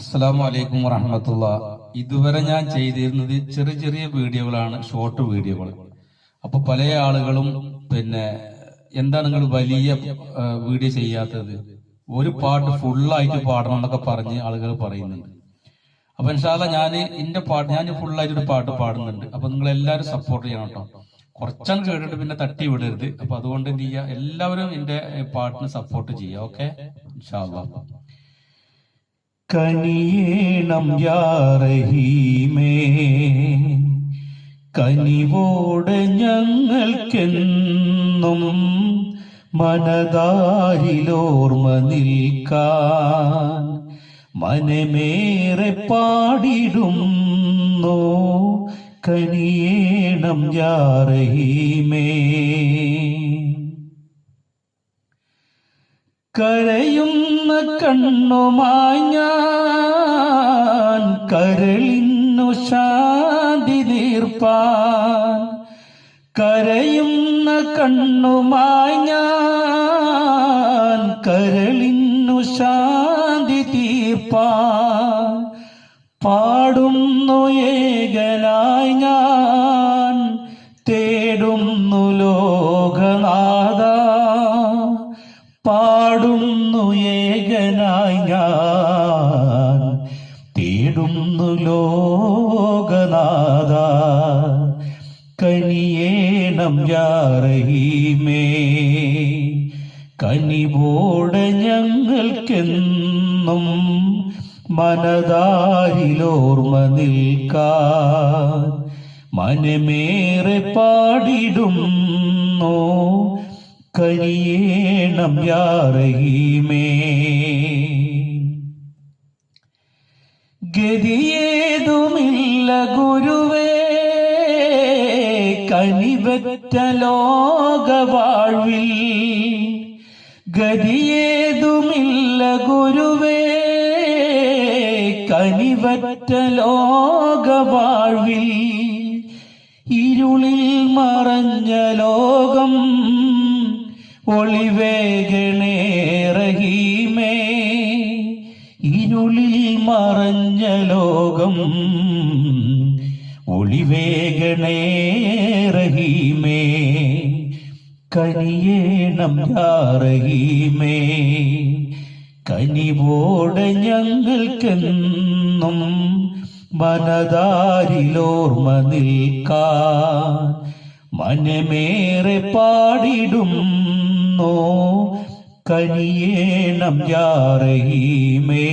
അസ്സലാമു അലൈക്കും വറഹ്മത്തുള്ളാ. ഇതുവരെ ഞാൻ ചെയ്തിരുന്നത് ചെറിയ ചെറിയ വീഡിയോകളാണ്, ഷോർട്ട് വീഡിയോകൾ. അപ്പൊ പല ആളുകളും എന്താണ് നിങ്ങൾ വലിയ വീഡിയോ ചെയ്യാത്തത്, ഒരു പാട്ട് ഫുള്ളായിട്ട് പാടണം എന്നൊക്കെ പറഞ്ഞ് ആളുകൾ പറയുന്നുണ്ട്. അപ്പൊ ഇൻഷാ അല്ലാഹ് ഞാൻ ഫുള്ളായിട്ട് ഒരു പാട്ട് പാടുന്നുണ്ട്. അപ്പൊ നിങ്ങൾ എല്ലാവരും സപ്പോർട്ട് ചെയ്യണം കേട്ടോ. കുറച്ചാണ് കേട്ടിട്ട് പിന്നെ തട്ടി വിടരുത്. അപ്പൊ അതുകൊണ്ട് എന്ത് ചെയ്യുക, എല്ലാവരും എന്റെ പാട്ടിന് സപ്പോർട്ട് ചെയ്യുക. ഓക്കെ, ഇൻഷാ അല്ലാഹ്. കനിയേണം യാ റഹീമേ, കനിവോടെ ഞങ്ങൾക്കെന്നും മനതാരിലോർമ്മ നിൽക്കാൻ മനമേറെ പാടിടുന്നു. കനിയേണം യാ റഹീമേ, കരയുന്ന കണ്ണുമായി ഞാൻ കരളിന്നു ശാന്തി തീർപ്പാൻ, കരയുന്ന കണ്ണുമായി ഞാൻ കരളിന്നു ശാന്തി തീർപ്പാൻ, പാടുന്നു ഏകനായി ഞാൻ തേടുന്നു ലോകനാഥ, പാടുന്നു ഏകനായി ഞാൻ തേടുന്നു ലോകനാഥ. കനിയേണം യാ റഹീമേ, കനിവോടെ ഞങ്ങൾക്കെന്നും മനതാരിലോർമ്മ നിൽക്കാൻ മനമേറെ പാടിടുന്നു. കനിയേണം യാ റഹീമേ, ഗതിയേതുമില്ല ഗുരുവേ കനിവറ്റ ലോകവാഴ്വിൽ, ഗതിയേതുമില്ല ഗുരുവേ കനിവറ്റ ലോകവാഴ്വിൽ, ഇരുളിൽ മറഞ്ഞ ലോകം ഒളിവേഗണേ റഹീമേ, ഇരുളിൽ മറഞ്ഞ ലോകം ഒളിവേഗണേ റഹീമേ. കനിയേണം യാ റഹീമേ, കനിവോടെ ഞങ്ങൾക്കെന്നും മനതാരിലോർമ്മ നിൽക്കാൻ മനമേറെ പാടിടുന്നു. കനിയേണം യാ റഹീമേ.